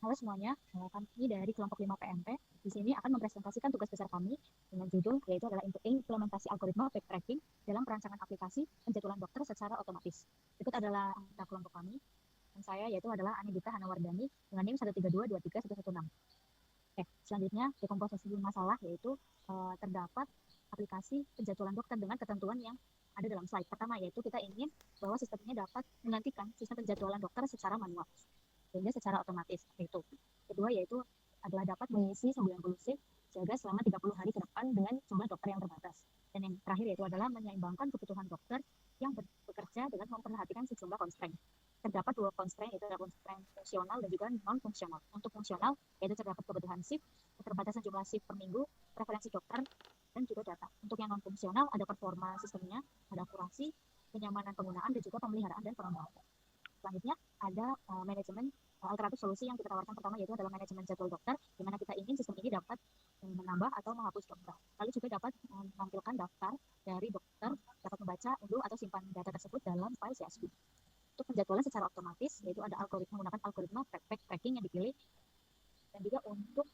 Halo semuanya, kami dari kelompok 5 PMP di sini akan mempresentasikan tugas besar kami dengan judul yaitu adalah implementasi algoritma backtracking dalam perancangan aplikasi penjadwalan dokter secara otomatis. Berikut adalah anggota kelompok kami dan saya yaitu adalah Anindita Hanawardani dengan NIM 132231116. Oke, selanjutnya dekomposisi masalah yaitu terdapat aplikasi penjadwalan dokter dengan ketentuan yang ada dalam slide. Pertama yaitu kita ingin bahwa sistem ini dapat menggantikan sistem penjadwalan dokter secara manual sehingga secara otomatis itu. Kedua yaitu adalah dapat mengisi 90 shift jaga selama 30 hari ke depan dengan jumlah dokter yang terbatas. Dan yang terakhir yaitu adalah menyeimbangkan kebutuhan dokter yang bekerja dengan memperhatikan sejumlah constraint. Terdapat dua constraint, yaitu ada constraint fungsional dan juga non-fungsional. Untuk fungsional, yaitu terdapat kebutuhan shift, keterbatasan jumlah shift per minggu, preferensi dokter, dan juga data. Untuk yang non-fungsional, ada performa sistemnya, ada akurasi, kenyamanan penggunaan, dan juga pemeliharaan dan pengembangan. Selanjutnya ada manajemen alternatif solusi yang kita tawarkan pertama yaitu adalah manajemen jadwal dokter, di mana kita ingin sistem ini dapat menambah atau menghapus dokter. Lalu juga dapat menampilkan daftar dari dokter, dapat membaca, unduh, atau simpan data tersebut dalam file CSV. Untuk penjadwalan secara otomatis, yaitu ada menggunakan algoritma backtracking yang dipilih, dan juga untuk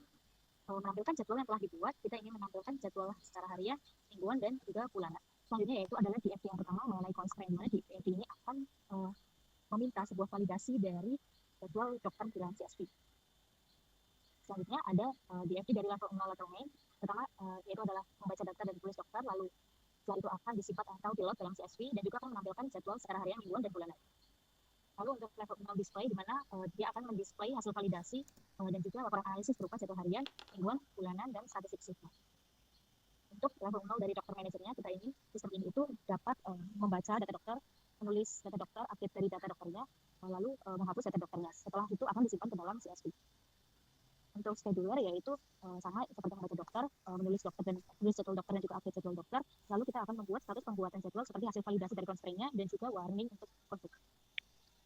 menampilkan jadwal yang telah dibuat, kita ingin menampilkan jadwal secara harian, mingguan, dan juga bulanan. Selanjutnya yaitu adalah DFT yang pertama mengenai constraint, mana DFT ini akan meminta sebuah validasi dari jadwal dokter dalam CSV. Selanjutnya ada DFT dari level 0 atau main. Pertama yaitu adalah membaca data dan tulis dokter, lalu setelah itu akan disifat atau di load dalam CSV dan juga akan menampilkan jadwal secara harian, mingguan, dan bulanan. Lalu untuk level 0 display, di mana dia akan mendisplay hasil validasi dan juga laporan analisis berupa jadwal harian, mingguan, bulanan, dan statistik shift. Untuk level 0 dari dokter manajernya, kita ini sistem ini itu dapat membaca data dokter, menulis data dokter, update dari data dokternya, lalu menghapus data dokternya. Setelah itu akan disimpan ke dalam CSV. Untuk scheduler yaitu sama seperti membaca dokter, menulis jadwal dokter dan juga update jadwal dokter. Lalu kita akan membuat status pembuatan jadwal seperti hasil validasi dari constraint-nya dan juga warning untuk konflik.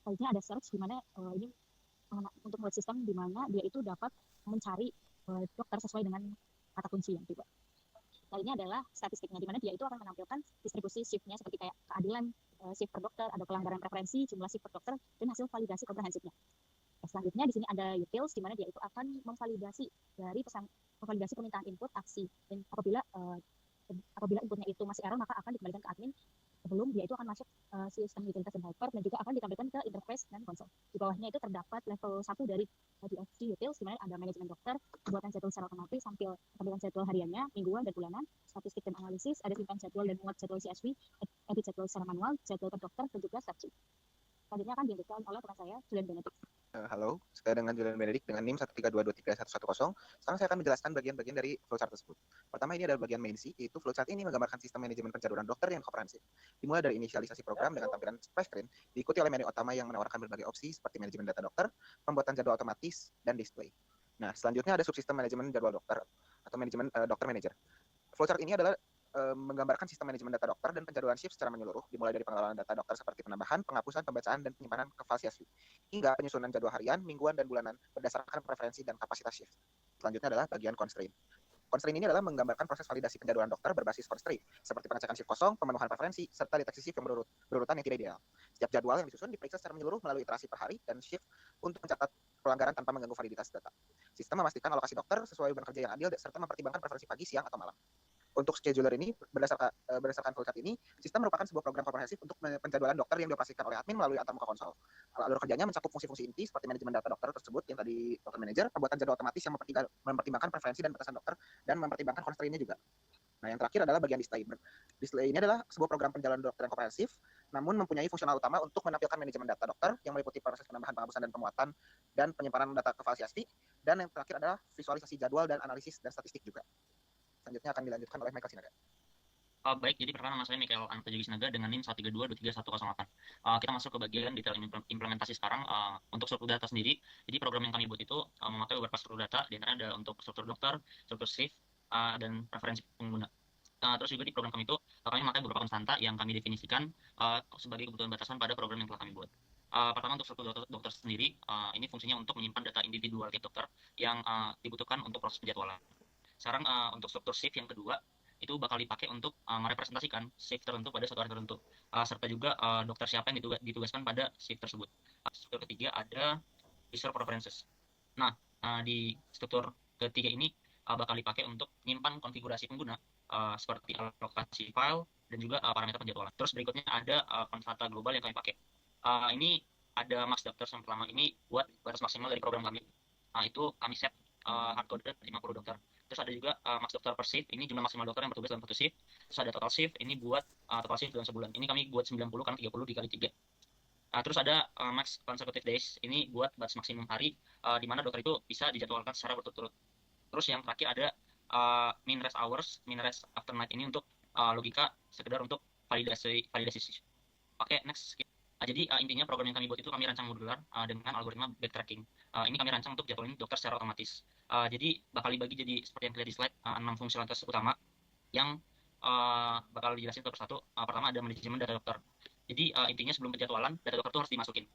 Selanjutnya ada search di mana ini untuk membuat sistem di mana dia itu dapat mencari dokter sesuai dengan kata kunci yang tiba. Lainnya adalah statistiknya, di mana dia itu akan menampilkan distribusi shift-nya seperti kayak keadilan shift per dokter, ada pelanggaran preferensi, jumlah shift per dokter, dan hasil validasi komprehensifnya. Selanjutnya di sini ada utils, di mana dia itu akan memvalidasi permintaan input aksi, dan apabila inputnya itu masih error maka akan dikembalikan ke admin sebelum dia itu akan masuk sistem utilitas dan helper, dan juga akan ditampilkan ke interface dan konsol. Di bawahnya itu terdapat level 1 dari DFG utils, di mana ada manajemen dokter, pembuatan jadwal secara otomatis, tampilan jadwal hariannya, mingguan, dan bulanan, statistik dan analisis, ada simpan jadwal dan muat jadwal CSV, edit jadwal secara manual, jadwal per dokter, dan juga spreadsheet. Selanjutnya akan dilanjutkan oleh teman saya, Julian Benedict. Halo, saya dengan Julian Benedict dengan NIM 132231110. Sekarang saya akan menjelaskan bagian-bagian dari flowchart tersebut. Pertama ini adalah bagian main C, yaitu flowchart ini menggambarkan sistem manajemen penjadwalan dokter yang komprehensif. Dimulai dari inisialisasi program dengan tampilan splash screen, diikuti oleh menu utama yang menawarkan berbagai opsi seperti manajemen data dokter, pembuatan jadwal otomatis, dan display. Nah, selanjutnya ada subsistem manajemen jadwal dokter atau manajemen dokter manager. Flowchart ini adalah menggambarkan sistem manajemen data dokter dan penjadwalan shift secara menyeluruh, dimulai dari pengelolaan data dokter seperti penambahan, penghapusan, pembacaan, dan penyimpanan ke file CSV, hingga penyusunan jadwal harian, mingguan, dan bulanan berdasarkan preferensi dan kapasitas shift. Selanjutnya adalah bagian constraint. Constraint ini adalah menggambarkan proses validasi penjadwalan dokter berbasis constraint, seperti pengecekan shift kosong, pemenuhan preferensi, serta deteksi shift yang berurutan yang tidak ideal. Setiap jadwal yang disusun diperiksa secara menyeluruh melalui iterasi per hari dan shift untuk mencatat pelanggaran tanpa mengganggu validitas data. Sistem memastikan alokasi dokter sesuai beban kerja yang adil serta mempertimbangkan preferensi pagi, siang, atau malam. Untuk scheduler ini, berdasarkan flowchart ini, sistem merupakan sebuah program komprehensif untuk penjadwalan dokter yang dioperasikan oleh admin melalui antarmuka konsol. Alur kerjanya mencakup fungsi-fungsi inti seperti manajemen data dokter tersebut yang tadi dokter manager, pembuatan jadwal otomatis yang mempertimbangkan preferensi dan batasan dokter, dan mempertimbangkan constraint-nya juga. Nah, yang terakhir adalah bagian display. Display ini adalah sebuah program penjadwalan dokter yang komprehensif, namun mempunyai fungsional utama untuk menampilkan manajemen data dokter yang meliputi proses penambahan, penghapusan, dan pemuatan, dan penyimpanan data ke file CSV. Dan yang terakhir adalah visualisasi jadwal dan analisis dan statistik juga. Selanjutnya akan dilanjutkan oleh Michael Sinaga. Baik, jadi pertama nama saya Mikael Ananta Sinaga dengan NIM 132231108. Kita masuk ke bagian detail implementasi sekarang. Untuk struktur data sendiri, jadi program yang kami buat itu memakai beberapa struktur data, di antara ada untuk struktur dokter, struktur shift, dan preferensi pengguna. Terus juga di program kami itu, kami memakai beberapa konstanta yang kami definisikan sebagai kebutuhan batasan pada program yang telah kami buat. Pertama untuk struktur dokter sendiri, ini fungsinya untuk menyimpan data individual tiap dokter yang dibutuhkan untuk proses penjadwalan. Sekarang untuk struktur shift yang kedua, itu bakal dipakai untuk merepresentasikan shift tertentu pada suatu hari tertentu, serta juga dokter siapa yang ditugaskan pada shift tersebut. Struktur ketiga ada user preferences. Nah, di struktur ketiga ini bakal dipakai untuk nyimpan konfigurasi pengguna seperti alokasi file dan juga parameter penjadwalan. Terus berikutnya ada kontata global yang kami pakai. Ini ada max dokter yang pertama ini buat batas maksimal dari program kami. Itu kami set hardcoded 50 dokter. Terus ada juga max dokter per shift, ini jumlah maksimal dokter yang bertugas dalam satu shift. Terus ada total shift, ini buat total shift dalam sebulan. Ini kami buat 90 karena 30 dikali 3. Terus ada max consecutive days, ini buat batas maksimum hari di mana dokter itu bisa dijadwalkan secara berturut-turut. Terus yang terakhir ada min rest hours, min rest after night, ini untuk logika sekedar untuk validasi validasi. Oke, next. Jadi intinya program yang kami buat itu kami rancang modular dengan algoritma backtracking. Ini kami rancang untuk jadwalin dokter secara otomatis. Jadi bakal dibagi jadi seperti yang terlihat di slide, 6 fungsionalitas utama yang bakal dijelasin satu persatu. Pertama ada manajemen data dokter. Jadi intinya sebelum penjadwalan data dokter itu harus dimasukin.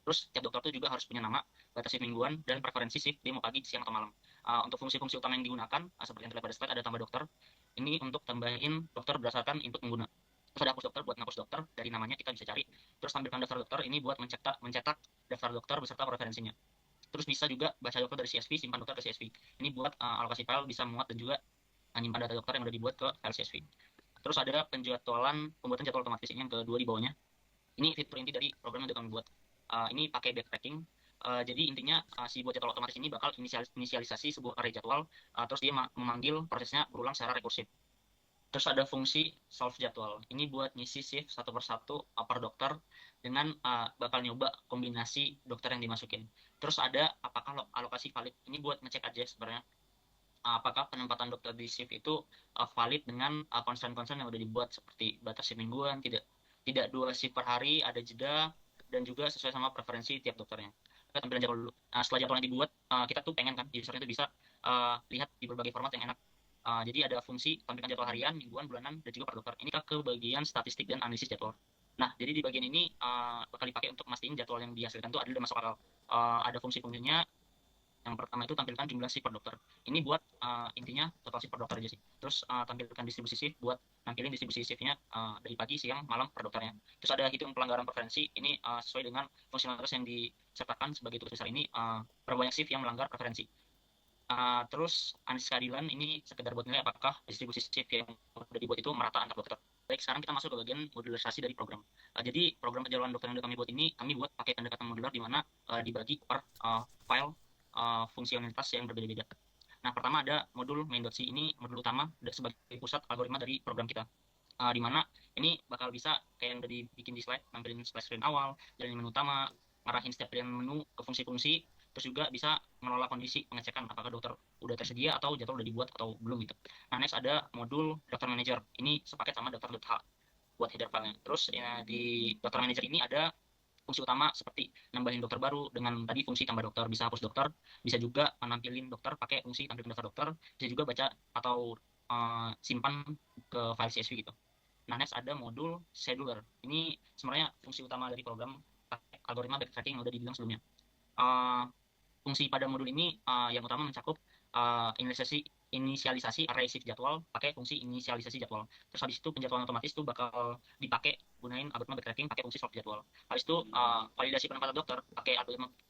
Terus tiap dokter itu juga harus punya nama, batas shift mingguan, dan preferensi shift dia mau pagi, siang, atau malam. Untuk fungsi-fungsi utama yang digunakan, seperti yang terlihat pada slide, ada tambah dokter. Ini untuk tambahin dokter berdasarkan input pengguna. Terus ada hapus dokter buat ngapus dokter, dari namanya kita bisa cari. Terus tampilkan daftar dokter, ini buat mencetak daftar dokter beserta preferensinya. Terus bisa juga baca dokter dari CSV, simpan dokter ke CSV. Ini buat alokasi file bisa muat dan juga menyimpan data dokter yang udah dibuat ke file CSV. Terus ada pembuatan jadwal otomatis, ini yang kedua di bawahnya. Ini fitur inti dari program yang udah kami buat. Ini pakai backtracking. Jadi intinya si buat jadwal otomatis ini bakal inisialisasi sebuah array jadwal, terus dia memanggil prosesnya berulang secara rekursif. Terus ada fungsi solve jadwal. Ini buat ngisi shift satu persatu per dokter dengan bakal nyoba kombinasi dokter yang dimasukin. Terus ada apakah alokasi valid. Ini buat ngecek aja sebenarnya apakah penempatan dokter di shift itu valid dengan concern-concern yang udah dibuat seperti batas shift mingguan, tidak 2 shift per hari, ada jeda, dan juga sesuai sama preferensi tiap dokternya. Kita tampilan jadwal dulu. Setelah jadwalnya dibuat, kita tuh pengen kan usernya itu bisa lihat di berbagai format yang enak. Jadi ada fungsi tampilkan jadwal harian, mingguan, bulanan, dan juga per dokter. Ini ke bagian statistik dan analisis jadwal. Nah, jadi di bagian ini bakal dipakai untuk mastiin jadwal yang dihasilkan itu adil dan masuk akal. Ada fungsi-fungsinya. Yang pertama itu tampilkan jumlah shift per dokter. Ini buat intinya total shift per dokter aja sih. Terus tampilkan distribusi shift buat nampilin distribusi shiftnya dari pagi, siang, malam per dokternya. Terus ada hitung pelanggaran preferensi. Ini sesuai dengan fungsionalitas yang disertakan sebagai tugas besar ini perbanyak shift yang melanggar preferensi. Terus analisis keadilan ini sekedar buat nilai apakah distribusi shift yang sudah dibuat itu merata antar dokter. Baik, sekarang kita masuk ke bagian modularisasi dari program. Jadi program penjadwalan dokter yang sudah kami buat ini kami buat pakai pendekatan modular di mana dibagi per file fungsionalitas yang berbeda-beda. Nah, pertama ada modul main.c, ini modul utama sebagai pusat algoritma dari program kita. Di mana ini bakal bisa kayak yang udah dibikin di slide, nampilin splash screen awal, jalanin menu utama, ngarahin setiap pilihan menu ke fungsi-fungsi, terus juga bisa mengelola kondisi pengecekan apakah dokter udah tersedia atau jadwal udah dibuat atau belum gitu. Nah, next ada modul daftar manager, ini sepaket sama daftar.h buat header filenya. Terus ya, di daftar manager ini ada fungsi utama seperti nambahin dokter baru dengan tadi fungsi tambah dokter, bisa hapus dokter, bisa juga nampilin dokter pakai fungsi tampilkan daftar dokter, bisa juga baca atau simpan ke file CSV gitu. Nah, next ada modul scheduler. Ini sebenarnya fungsi utama dari program algoritma backtracking yang udah dibilang sebelumnya. Uh, Fungsi pada modul ini yang utama mencakup inisialisasi array shift jadwal pakai fungsi inisialisasi jadwal. Terus habis itu penjadwalan otomatis itu bakal dipakai gunain algoritma backtracking pakai fungsi solve jadwal. Habis itu validasi penempatan dokter pakai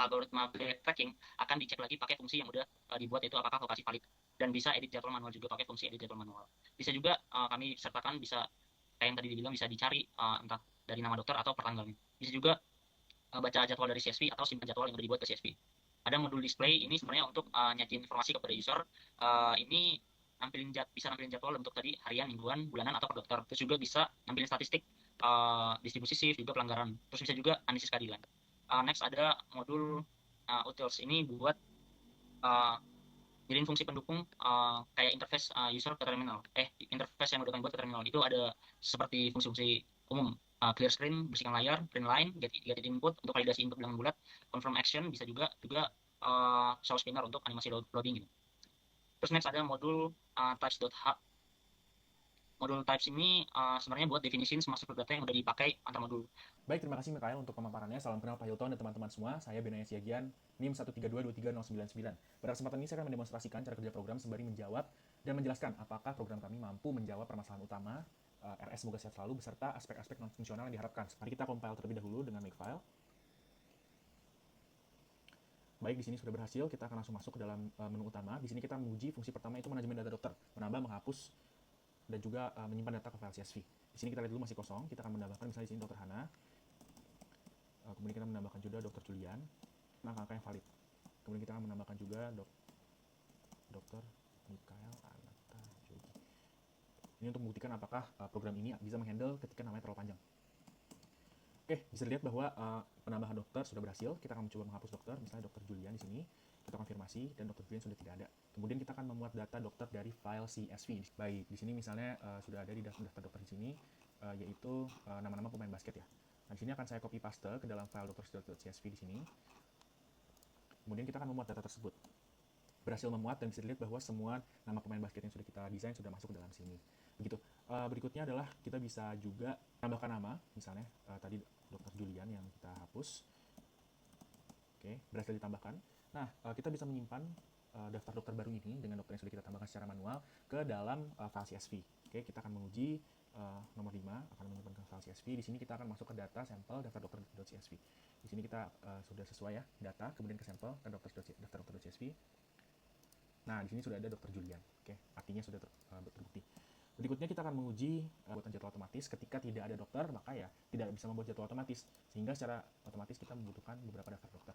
algoritma backtracking akan dicek lagi pakai fungsi yang udah dibuat, itu apakah lokasi valid, dan bisa edit jadwal manual juga pakai fungsi edit jadwal manual. Bisa juga kami sertakan bisa kayak yang tadi dibilang bisa dicari entah dari nama dokter atau pertanggalnya. Bisa juga baca jadwal dari CSV atau simpan jadwal yang udah dibuat ke CSV. Ada modul display, ini sebenarnya untuk nyajin informasi kepada user. Ini bisa nampilin jadwal untuk tadi harian, mingguan, bulanan, atau per dokter. Terus juga bisa nampilin statistik distribusi shift, juga pelanggaran. Terus bisa juga analisis keadilan. Next ada modul utils, ini buat jadiin fungsi pendukung kayak interface user ke terminal. Interface yang udah kami buat ke terminal itu ada seperti fungsi-fungsi umum. Clear screen, bersihkan layar, print line, get input untuk validasi input bilangan bulat, confirm action, bisa juga show spinner untuk animasi loading gitu. Terus next ada modul types.h. Modul types ini sebenarnya buat definisin semua struktur data yang udah dipakai antar modul. Baik, terima kasih Mikael untuk pemaparannya. Salam kenal Pak Hilton dan teman-teman semua. Saya Benaya Siagian, NIM 132230099. Pada kesempatan ini saya akan mendemonstrasikan cara kerja program sembari menjawab dan menjelaskan apakah program kami mampu menjawab permasalahan utama RS semoga sehat selalu beserta aspek-aspek non-fungsional yang diharapkan. Mari kita compile terlebih dahulu dengan Makefile. Baik, di sini sudah berhasil. Kita akan langsung masuk ke dalam menu utama. Di sini kita menguji fungsi pertama itu manajemen data dokter, menambah, menghapus, dan juga menyimpan data ke file CSV. Di sini kita lihat dulu masih kosong. Kita akan menambahkan misalnya di sini Dr. Hana. Kemudian kita menambahkan juga Dr. Julian. Angka-angka yang valid. Kemudian kita akan menambahkan juga Dr. Mikael Anata Jogi. Ini untuk membuktikan apakah program ini bisa menghandle ketika namanya terlalu panjang. Oke, bisa dilihat bahwa penambahan dokter sudah berhasil. Kita akan mencoba menghapus dokter, misalnya Dr. Julian di sini. Kita konfirmasi dan Dr. Julian sudah tidak ada. Kemudian kita akan memuat data dokter dari file CSV. Baik, di sini misalnya sudah ada di daftar dokter di sini, yaitu nama-nama pemain basket ya. Nah, di sini akan saya copy paste ke dalam file dokter.csv di sini. Kemudian kita akan memuat data tersebut. Berhasil memuat dan bisa dilihat bahwa semua nama pemain basket yang sudah kita desain sudah masuk ke dalam sini. Begitu. Berikutnya adalah kita bisa juga tambahkan nama, misalnya tadi Dr. Julian yang kita hapus. Oke, berhasil ditambahkan. Nah, kita bisa menyimpan daftar dokter baru ini dengan dokter yang sudah kita tambahkan secara manual ke dalam file CSV. Oke, kita akan menguji nomor 5 akan menyimpan ke file CSV. Di sini kita akan masuk ke data sampel daftar dokter.csv. Di sini kita sudah sesuai ya, data kemudian ke sampel ke daftar dokter.csv. Nah, di sini sudah ada Dr. Julian. Oke, artinya sudah terbukti. Berikutnya kita akan menguji pembuatan jadwal otomatis. Ketika tidak ada dokter, maka ya tidak bisa membuat jadwal otomatis. Sehingga secara otomatis kita membutuhkan beberapa daftar dokter.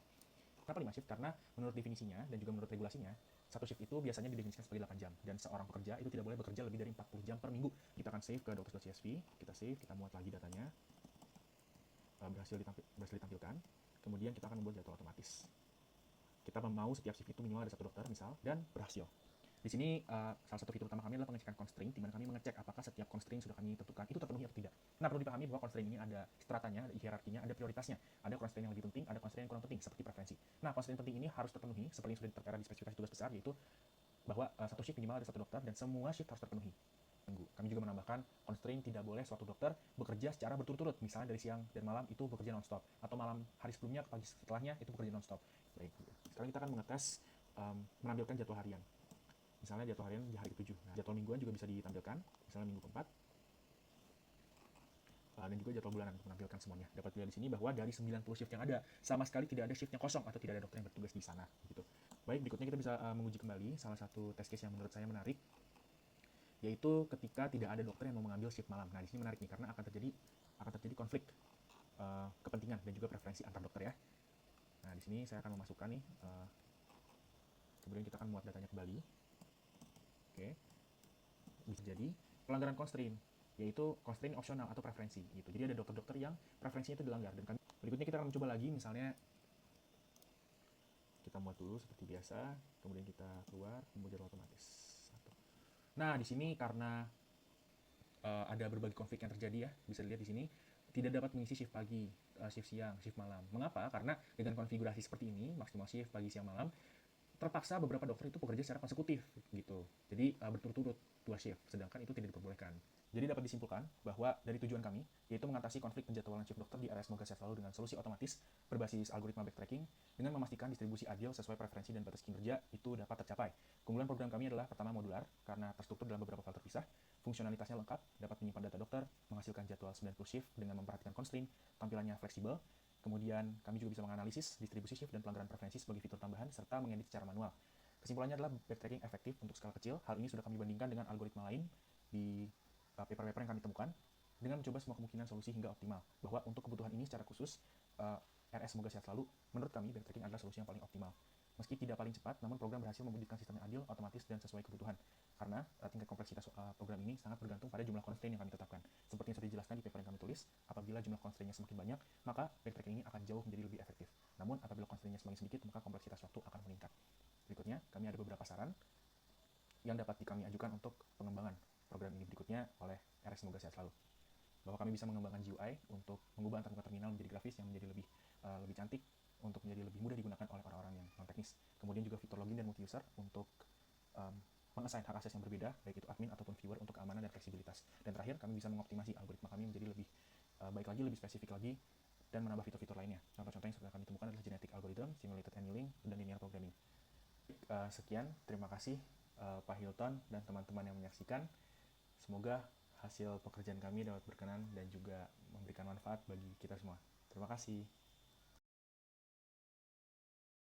Kenapa 5 shift? Karena menurut definisinya dan juga menurut regulasinya, satu shift itu biasanya didefinisikan sebagai 8 jam. Dan seorang pekerja itu tidak boleh bekerja lebih dari 40 jam per minggu. Kita akan save ke dokter.csv. Kita save, kita muat lagi datanya. Berhasil ditampilkan. Kemudian kita akan membuat jadwal otomatis. Kita mau setiap shift itu minimal ada satu dokter misal, dan berhasil. Di sini salah satu fitur utama kami adalah pengecekan constraint, di mana kami mengecek apakah setiap constraint sudah kami tentukan itu terpenuhi atau tidak. Nah, perlu dipahami bahwa constraint ini ada stratanya, ada hierarkinya, ada prioritasnya. Ada constraint yang lebih penting, ada constraint yang kurang penting, seperti preferensi. Nah, constraint penting ini harus terpenuhi, seperti yang sudah tertera di spesifikasi tugas besar, yaitu bahwa satu shift minimal ada satu dokter dan semua shift harus terpenuhi. Kami juga menambahkan constraint tidak boleh suatu dokter bekerja secara berturut-turut, misalnya dari siang dan malam itu bekerja non-stop, atau malam hari sebelumnya ke pagi setelahnya itu bekerja non-stop. Baik, sekarang kita akan mengetes menampilkan jadwal harian. Misalnya jadwal harian di hari ke-7. Nah, jadwal mingguan juga bisa ditampilkan, misalnya minggu ke-4. Dan juga jadwal bulanan untuk menampilkan semuanya. Dapat dilihat di sini bahwa dari 90 shift yang ada, sama sekali tidak ada shift yang kosong atau tidak ada dokter yang bertugas di sana. Gitu. Baik, berikutnya kita bisa menguji kembali salah satu test case yang menurut saya menarik, yaitu ketika tidak ada dokter yang mau mengambil shift malam. Nah, di sini menarik nih karena akan terjadi konflik kepentingan dan juga preferensi antar dokter ya. Nah, di sini saya akan memasukkan nih, kemudian kita akan muat datanya kembali. Oke, bisa jadi pelanggaran constraint, yaitu constraint opsional atau preferensi gitu. Jadi ada dokter-dokter yang preferensinya itu dilanggar. Dan berikutnya kita akan mencoba lagi, misalnya kita muat dulu seperti biasa, kemudian kita keluar, kemudian otomatis. Nah, di sini karena ada berbagai konflik yang terjadi ya, bisa dilihat di sini tidak dapat mengisi shift pagi, shift siang, shift malam. Mengapa? Karena dengan konfigurasi seperti ini, maksimal shift pagi, siang, malam, terpaksa beberapa dokter itu bekerja secara konsekutif gitu. Jadi berturut-turut 2 shift, sedangkan itu tidak diperbolehkan. Jadi dapat disimpulkan bahwa dari tujuan kami yaitu mengatasi konflik penjadwalan shift dokter di area Semoga Sehat Selalu dengan solusi otomatis berbasis algoritma backtracking dengan memastikan distribusi adil sesuai preferensi dan batas kinerja itu dapat tercapai. Keunggulan program kami adalah pertama modular karena terstruktur dalam beberapa file terpisah, fungsionalitasnya lengkap, dapat menyimpan data dokter, menghasilkan jadwal 90 shift dengan memperhatikan constraint, tampilannya fleksibel. Kemudian kami juga bisa menganalisis distribusi shift dan pelanggaran preferensi sebagai fitur tambahan serta mengedit secara manual. Kesimpulannya adalah backtracking efektif untuk skala kecil. Hal ini sudah kami bandingkan dengan algoritma lain di paper-paper yang kami temukan dengan mencoba semua kemungkinan solusi hingga optimal. Bahwa untuk kebutuhan ini secara khusus RS Semoga Sehat Selalu, menurut kami backtracking adalah solusi yang paling optimal. Meski tidak paling cepat, namun program berhasil mewujudkan sistem yang adil, otomatis, dan sesuai kebutuhan. Karena tingkat kompleksitas program ini sangat bergantung pada jumlah constraint yang kami tetapkan. Seperti yang sudah dijelaskan di paper yang kami tulis, apabila jumlah constraint-nya semakin banyak, maka backtracking ini akan jauh menjadi lebih efektif. Namun, apabila constraint-nya semakin sedikit, maka kompleksitas waktu akan meningkat. Berikutnya, kami ada beberapa saran yang dapat kami ajukan untuk pengembangan program ini berikutnya oleh RS Semoga Sehat Selalu. Bahwa kami bisa mengembangkan GUI untuk mengubah antarmuka terminal menjadi grafis yang menjadi lebih cantik, untuk menjadi lebih mudah digunakan oleh orang-orang yang non-teknis. Kemudian juga fitur login dan multi-user untuk mengassign hak akses yang berbeda, baik itu admin ataupun viewer untuk keamanan dan fleksibilitas. Dan terakhir, kami bisa mengoptimasi algoritma kami menjadi lebih baik lagi, lebih spesifik lagi, dan menambah fitur-fitur lainnya. Contoh-contoh yang sudah kami temukan adalah genetic algorithm, simulated annealing, dan linear programming. Sekian, terima kasih Pak Hilton dan teman-teman yang menyaksikan. Semoga hasil pekerjaan kami dapat berkenan dan juga memberikan manfaat bagi kita semua. Terima kasih.